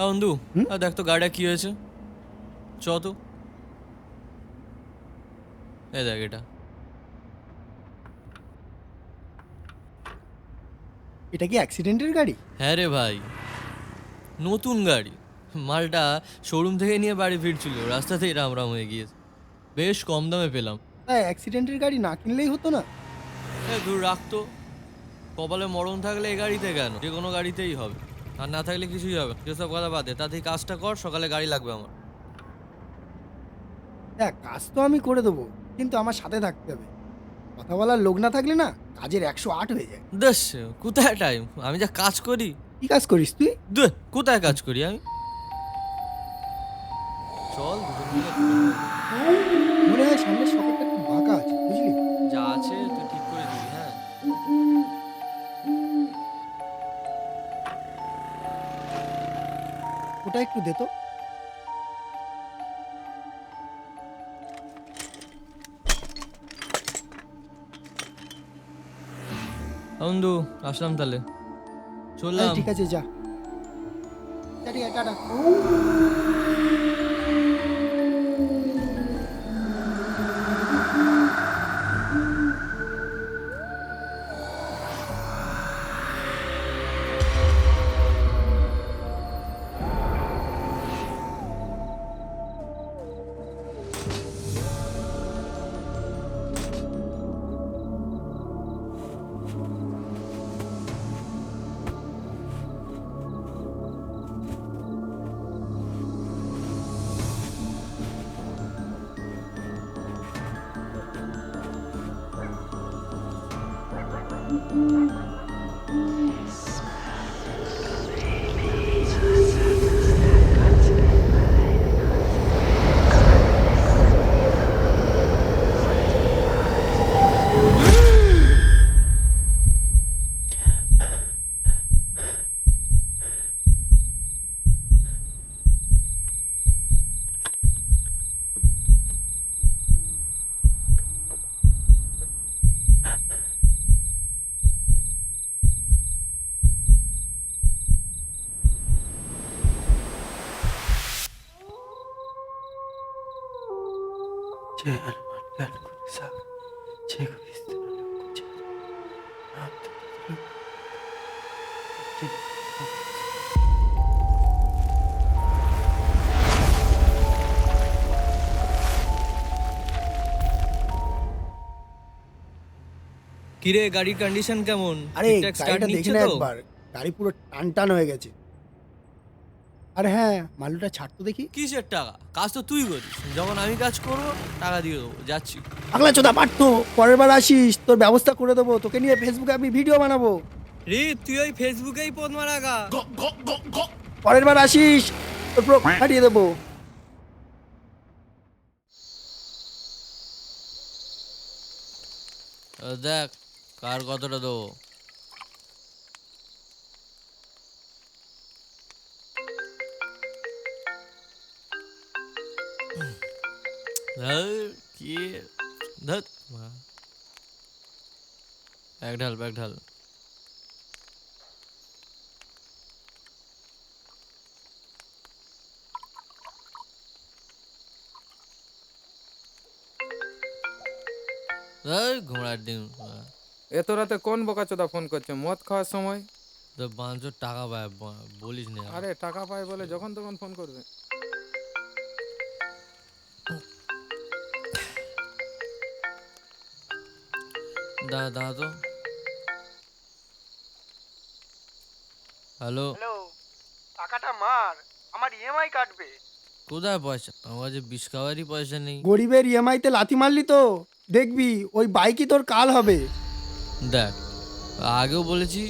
বন্ধু, হুম? দেখ তো গাড়িটা কি হয়েছে। চ তো। দেখ এটা। এটা কি অ্যাক্সিডেন্টের গাড়ি? হ্যাঁ রে ভাই, নতুন গাড়ি। মালটা শোরুম থেকে নিয়ে বাড়ি ফিরছিল, রাস্তাতেই রামরাম হয়ে গিয়েছে। বেশ কম দামে পেলাম। তাই অ্যাক্সিডেন্টের গাড়ি না কিনলেই হতো না? দূর রাখতো। কপালে মরণ থাকলে এই গাড়িতে কেন, যে কোনো গাড়িতেই হবে। আর না থাকলে কিছুই হবে না। সেসব কথা বাদে, তাতেই কাজটা কর, সকালে গাড়ি লাগবে আমার। দেখ, কাজ তো আমি করে দেবো, কিন্তু আমার সাথে থাকতে হবে। কথা বলার লোক না থাকলে না, কাজের 108 হয়ে যায়। দেশ, কোথায় টাইম, আমি যা কাজ করি। কি কাজ করিস তুই? কোথায় কাজ করি আমি। চল দুজন মিলে করে নেবো। মনে হয় সামনের সকালটা একটু বাঁকা আছে, বুঝলি? যা আছে তুই ঠিক করে দিবি, হ্যাঁ। ওটা একটু দে তো। বন্ধু, আসলাম তাহলে, হ্যাঁ চললাম। ঠিক আছে, যা যা, ঠিক আছে, টাটা। কিরে, গাড়ির কন্ডিশন কেমন? আরে ঠিকঠাক স্টার্ট গাড়িটা দেখে নিচ্ছে না তো? একবার, গাড়ি পুরো টান টান হয়ে গেছে। আর হ্যাঁ, মালুটা ছাড় তো দেখি। কিসের টাকা? কাজ তো তুই করিস, যখন আমি কাজ করবো টাকা দিয়ে দেবো, যাচ্ছি। পাগলা চোদা পারতো, পরের বার আসিস, তোর ব্যবস্থা করে দেবো, তোকে নিয়ে ফেসবুকে আমি ভিডিও বানাবো। রে, তুই ওই ফেসবুকেই পদ মারা গা। পরের বার আসিস, তোর পুরো ফাটিয়ে দেবো। দেখ কার কতটা দেবো। ধর, কি ধর, ব্যাগ ঢাল, ব্যাগ ঢাল। ধর, ঘোড়ার ডিম। এত রাতে কোন বোকাচোদা ফোন করছে মদ খাওয়ার সময়? তো 500 টাকা পায়, বলিস না। আরে টাকা পায় বলে যখন তখন ফোন করবে। দাঁড়া দাঁড়া তো। হ্যালো। হ্যালো, টাকাটা মার, আমার ইএমআই কাটবে। কোথায় পয়সা? আমার কাছে 20 খাওয়ারই পয়সা নেই। গরিবের ইএমআই তে লাথি মারলি তো, দেখবি ওই বাইকই তোর কাল হবে। দেখ, আগেও বলেছি,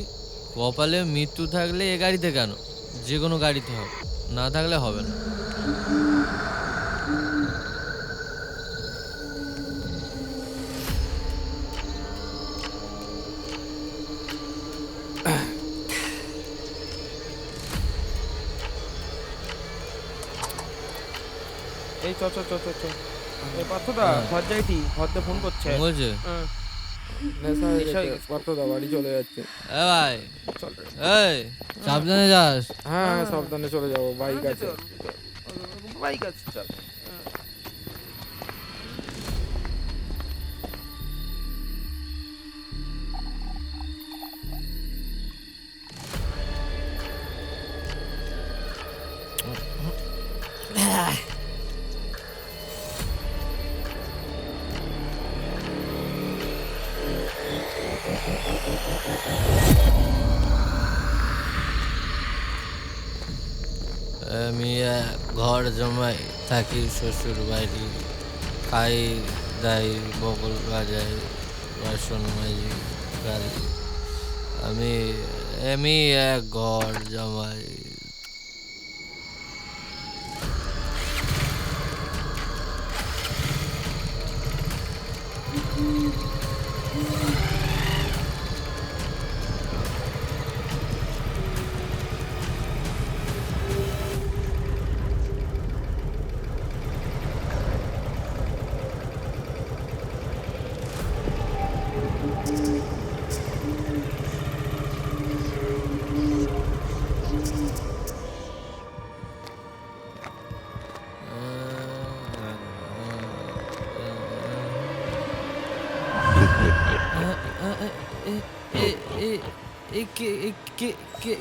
কপালে মৃত্যু থাকলে এ গাড়িতে কেন, যে কোনো গাড়িতে হবে, না থাকলে হবে না। এই চ চ চ চ চ। এই পার্থদা হ্যাঁ। ঘর যাইতি, ঘরতে ফোন করছে। ফোন করছে? হ্যাঁ। নেশা হয়ে গেছে, কতদা বাড়ি চলে যাচ্ছে। এ ভাই, চল রে। এই সাবধানে যাস। হ্যাঁ হ্যাঁ, সাবধানে চলে যাবো, বাইক আছে। বাইক আছে, চল। আমি ঘর জমাই থাকি শ্বশুর বাড়ি, খাই দাই বগল বাজাই বাসন মাজি গাড়ি। আমি আমি এক ঘর জমাই।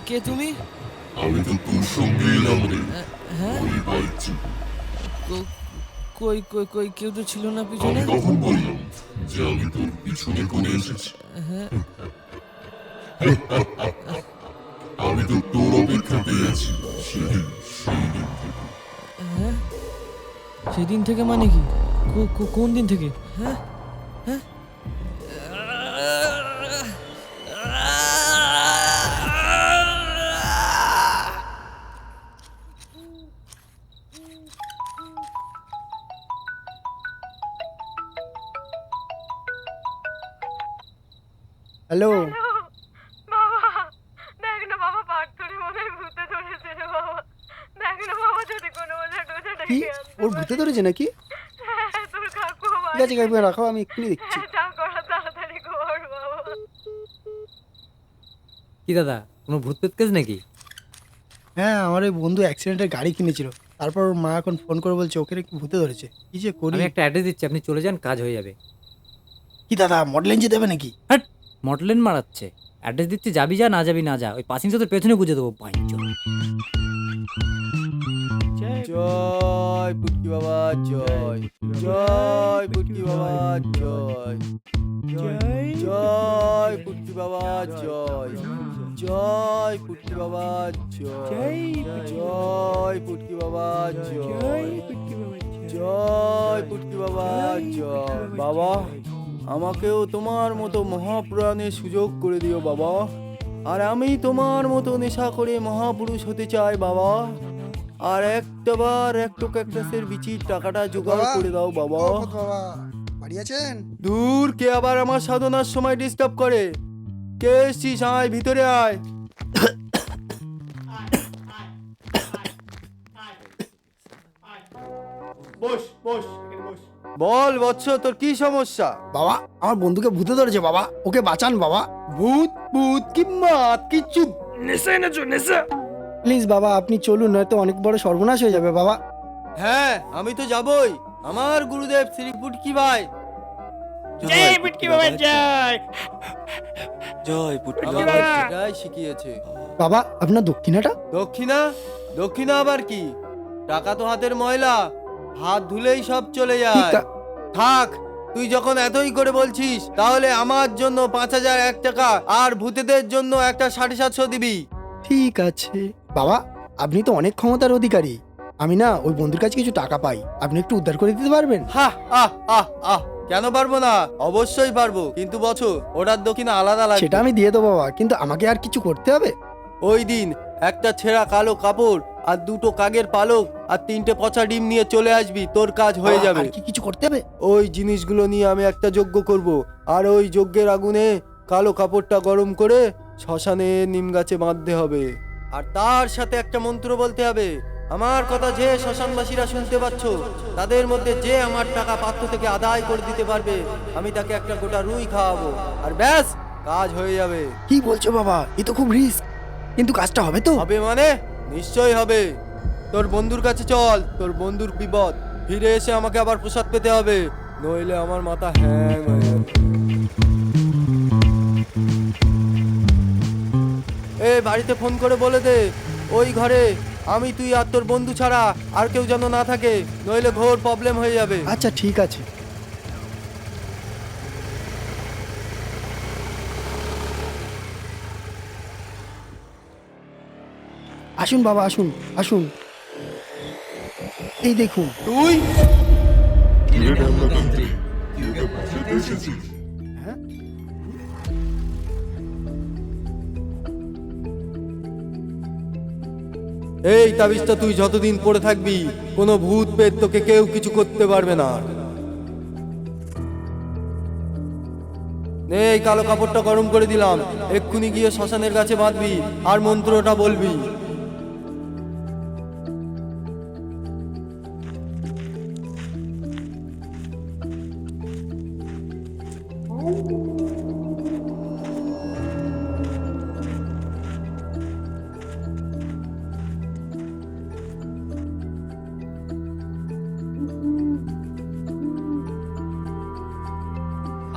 কে তুমি? আমি তো তোর সঙ্গে এলাম রে, হ্যাঁ, ওই বাইকছি। কই কই কই কেউ তো ছিল না আমি পিছনে। কখন বললাম যে আমি তোর পিছনে করে এসেছি? আমি তো তোর অপেক্ষাতে আছি সেদিন সেদিন থেকে মানে কি? কোন দিন থেকে? হ্যাঁ হ্যাঁ। হ্যালো, বাবা, দেখ না বাবা, পাথরে মনে হয় ভূতে ধরেছে রে বাবা। দেখ না বাবা, যদি কোনো ওঝা টোঝা কি ডেকে আনতে ওর ভূতে ধরেছে নাকি? হ্যাঁ, তোর কাকু ঠিক আছে কাকিমা, রাখো, আমি এক্ষুনি দেখছি। হ্যাঁ, যা করা তাড়াতাড়ি কর বাবা। কি দাদা, কোনো ভূত পেত কেস নাকি? হ্যাঁ, আমার ওই বন্ধু অ্যাক্সিডেন্টের গাড়ি কিনেছিল, তারপর ওর মা এখন ফোন করে বলছে ওকে নাকি ভূতে ধরেছে। কি যে করি। আমি একটা অ্যাড্রেস দিচ্ছি, আপনি চলে যান, কাজ হয়ে যাবে। কি দাদা, মডেল এনজি দেবে নাকি? হ্যাট, মডেলেন মারাচ্ছে। অ্যাড্রেস দিচ্ছি, যাবি যা, না যাবি না যা, ওই পাসিং সাথে পেছনে গুজে দেবো বাইঞ্চ। জয় পুটকি বাবা জয়, জয় পুটকি বাবা জয়, জয় পুটকি বাবা জয়, জয় পুটকি বাবা জয়, জয় পুটকি বাবা জয়, জয় পুটকি বাবা জয়। বাবা, আমাকেও তোমার মতো মহাপ্রাণের সুযোগ করে দিও বাবা, আর আমি তোমার মতো নেশা করে মহাপুরুষ হতে চাই বাবা। আর একটাবার একটু ক্যাকটাসের বিচির টাকাটা জোগাড় করে দাও বাবা। বাবা বাড়ি আছেন? দূর, কে আবার আমার সাধনার সময় ডিস্টার্ব করে? কে এসছিস? আয় ভিতরে আয়। বস বস, বল বৎস, তোর কি সমস্যা? বাবা, আমার বন্ধুকে ভূতে ধরেছে বাবা, ওকে বাঁচান বাবা। ভূত ভূত কি মাত কিচ্ছু, নেশা এনেছো নেশা। প্লিজ বাবা, আপনি চলুন, নয়তো অনেক বড় সর্বনাশ হয়ে যাবে বাবা। হ্যাঁ, আমি তো যাবই। আমার গুরুদেব শ্রী পুটকি ভাই, জয় পুটকি বাবা জয়, জয় পুটকি বাবা সেটাই শিখিয়েছে। বাবা, আপনার দক্ষিণাটা? দক্ষিণা? দক্ষিণা আবার কি? টাকা তো হাতের ময়লা, হাত ধুলেই সব চলে যায়। থাক, তুই যখন এতই করে বলছিস, তাহলে আমার জন্য 5,001 টাকা আর ভূতেদের জন্য একটা 750 দিবি। ঠিক আছে বাবা, আপনি তো অনেক ক্ষমতার অধিকারী। আমি না ওই বন্ধুর কাছে কিছু টাকা পাই, আপনি একটু উদ্ধার করে দিতে পারবেন? হা আহ আহ আহ, কেন পারবো না? অবশ্যই পারবো, কিন্তু বছর ওটার দক্ষিণা আলাদা লাগবে। সেটা আমি দিয়ে দেবো বাবা, কিন্তু আমাকে আর কিছু করতে হবে? ওই দিন একটা ছেঁড়া কালো কাপড় আর 2টো কাগের পালক আর 3টে পচা ডিম নিয়ে চলে আসবি, তোর কাজ হয়ে যাবে। আর কি কিছু করতে হবে? ওই জিনিসগুলো নিয়ে আমি একটা যজ্ঞ করব, আর ওই যজ্ঞের আগুনে কালো কাপড়টা গরম করে শ্মশানে নিম গাছে বাঁধতে হবে, আর তার সাথে একটা মন্ত্র বলতে হবে। আমার কথা যে শ্মশানবাসীরা শুনতে পাচ্ছ, তাদের মধ্যে যে আমার টাকা পাত্র থেকে আদায় করে দিতে পারবে, আমি তাকে একটা গোটা রুই খাওয়াবো, আর ব্যাস কাজ হয়ে যাবে। কি বলছো বাবা, এ তো খুব রিস্ক, কিন্তু কাজটা হবে তো? হবে মানে? নিশ্চয়ই হবে। তোর বন্ধুর কাছে চল, তোর বন্ধুর বিপদ, ফিরে এসে আমাকে আবার প্রসাদ পেতে হবে, নইলে আমার মাথা হ্যাং হয়ে যাবে। বাড়িতে ফোন করে বলে দে, ওই ঘরে আমি, তুই আর তোর বন্ধু ছাড়া আর কেউ যেন না থাকে, নইলে ঘোর প্রবলেম হয়ে যাবে। আচ্ছা ঠিক আছে। আসুন বাবা, আসুন আসুন। এই দেখুন। তুই কিরে ঢামনাতান্ত্রিক, কি ওকে বাঁচাতে এসেছিস? হ্যাঁ, এই তাবিজটা তুই যতদিন পড়ে থাকবি, কোনো ভূত পেট তোকে কেউ কিছু করতে পারবে না। নে, এই কালো কাপড়টা গরম করে দিলাম, এক্ষুনি গিয়ে শ্মশানের কাছে বাঁধবি আর মন্ত্রটা বলবি।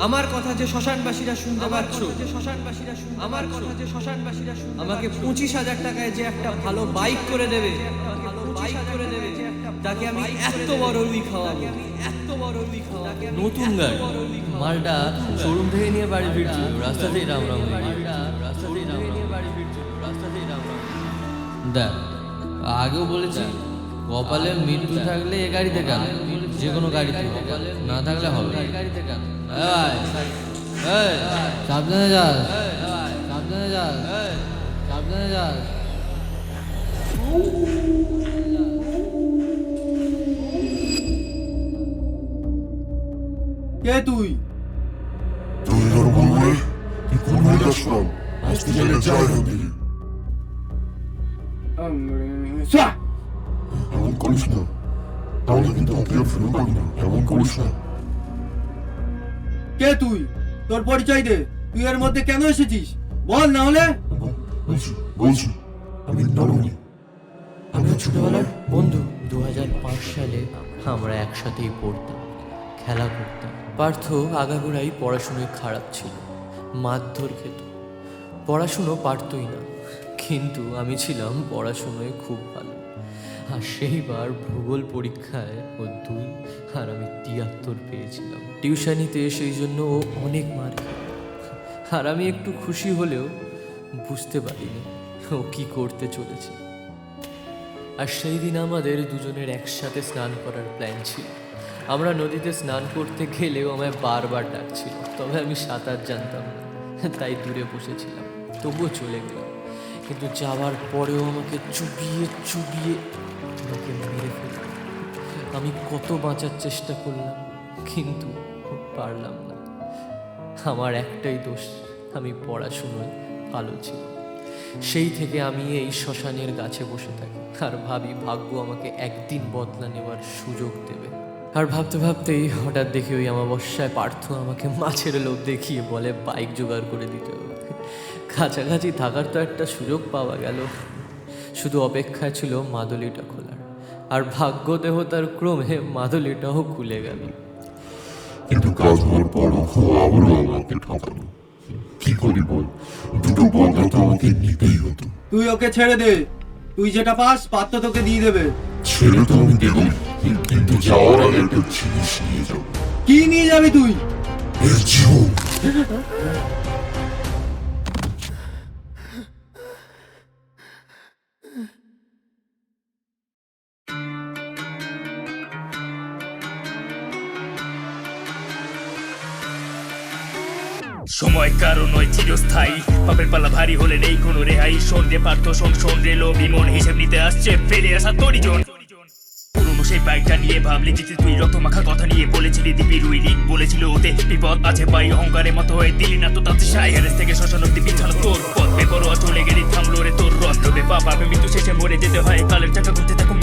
আমার কথা যে শ্মশানবাসীরা শুনতে পাচ্ছ, আমার কথা যে শ্মশানবাসীরা আমাকে 25,000 টাকায় যে একটা ভালো বাইক করে দেবে, তাকে আমি এত বড় রুই খাওয়াবো, নতুন গাড়ি। মালটা শোরুম থেকে নিয়ে বাড়ি ফিরছিল, রাস্তাতেই রাম রাম দেখ, আগেও বলেছি কপালে মৃত্যু থাকলে এ গাড়িতে কেন, যে কোনো গাড়িতে না থাকলে হবে। সাবধানে যাস, সাবধানে যাস, সাবধানে যাস। কে তুই? তুই ধর বলবে, তুই কোন হয়ে যাস না, আসতে গেলে যাই হবি। এমন করিস না, তাহলে কিন্তু ওকে আর ফেরত পাবি না, এমন করিস না। কে তুই? তোর পরিচয় দে, তুই এর মধ্যে কেন এসেছিস বল, না হলে। বলছি আমি নরমণি, আমরা ছোটবেলার বন্ধু। 2005 সালে আমরা একসাথেই পড়তাম, খেলা করতাম। পার্থ আগাগোড়াই পড়াশুনোয় খারাপ ছিল, মারধর খেত, পড়াশুনো পারতই না, কিন্তু আমি ছিলাম পড়াশুনোয় খুব ভালো। আর সেইবার ভূগোল পরীক্ষায় ও 2 আর আমি 73 পেয়েছিলাম। টিউশনিতে সেই জন্য ও অনেক মার খেত, আর আমি একটু খুশি হলেও বুঝতে পারিনি ও কি করতে চলেছে। আর সেই দিন আমাদের দুজনের একসাথে স্নান করার প্ল্যান ছিল। আমরা নদীতে স্নান করতে গেলেও আমায় বারবার ডাকছিল, তবে আমি সাঁতার জানতাম না, তাই দূরে বসেছিলাম। তবুও চলে গেলাম, কিন্তু যাওয়ার পরেও আমাকে চুবিয়ে চুবিয়ে আমাকে মেরে ফেলল। আমি কত বাঁচার চেষ্টা করলাম, কিন্তু পারলাম না। আমার একটাই দোষ, আমি পড়াশুনোয় ভালো ছিল। সেই থেকে আমি এই শ্মশানের গাছে বসে থাকি আর ভাবি ভাগ্য আমাকে একদিন বদলা নেওয়ার সুযোগ দেবে। আর ভাবতে ভাবতেই হঠাৎ দেখি ওই অমাবস্যায় পার্থ আমাকে মাছের লোভ দেখিয়ে বলে বাইক জোগাড় করে দিতে হবে। কাছাকাছি থাকার তো একটা সুযোগ পাওয়া গেল, শুধু অপেক্ষায় ছিল মাদুলিটা খোলার। আর ভাগ্য দেবতার ক্রমে মাদুলিটাও খুলে গেল। কিন্তু কাজ হওয়ার পর আবারও আমাকে ঠকানো, কি করি বল, দুটো বদলা তো আমাকে নিতেই হতো। তুই ওকে ছেড়ে দে, তুই যেটা পাস পাত্র তোকে দিয়ে দেবে। ছেড়ে তো আমি দেবো, কিন্তু যাওয়ার আগে একটা জিনিস নিয়ে যাবো। কি নিয়ে যাবি তুই? এর জীবন। সময় কারো নয় চিরস্থায়ী, পাপের পাল্লা ভারী হলে নেই কোনো রেহাই। সন্ধ্যে পার্থ শোন রেলো বিমন, হিসেব নিতে আসছে ফেলে আসা তরিজন। পুরনো সেই বাইকটা নিয়ে ভাবলি যে তুই রক্ত মাখা কথা নিয়ে বলেছিলি দিবি রুই, রিক বলেছিল ওতে বিপদ আছে পাই, অহংকারের মতো হয়ে দিলি না তো তাতে সাই। হেরেস থেকে শ্মশান অব্দি পিছানো তোর পথ, বেপরোয়া চলে গেলি থামলো রে তোর রথ। লোভে পাপ আর মৃত্যু শেষে মরে যেতে হয়, কালের চাকা ঘুরতে থাকুন।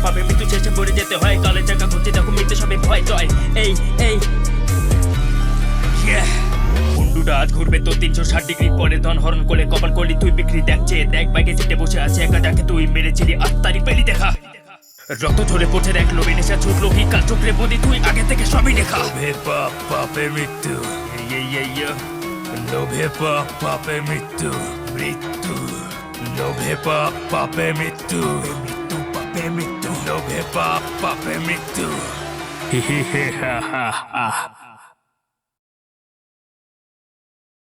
পাপে মৃত্যু শেষে পড়ে যেতে হয় কালে জায়গা ঘুরতে দেখো মৃত্যু সবে ভয় জয় এই মুন্ডুটা আজ ঘুরবে তো 360 ডিগ্রি পরে ধন হরণ করে কপাল করলি তুই বিক্রি দেখছে দেখ বাইকে সিটে বসে আছে একাটাকে তুই মেরেছিলি আত্মারি পেলি দেখা রক্ত ঝরে পড়ছে দেখ লোভে নেশা ছুটলো কি কাল চোখে বন্দি তুই আগে থেকে সবই লেখা লোভে পাপ পাপে মৃত্যু লোভে পাপ পাপে মৃত্যু মৃত্যু লোভে পাপ পাপে মৃত্যু মৃত্যু পাপে মৃত্যু লোভে পাপ পাপে মৃত্যু হি হি হে হা হা হা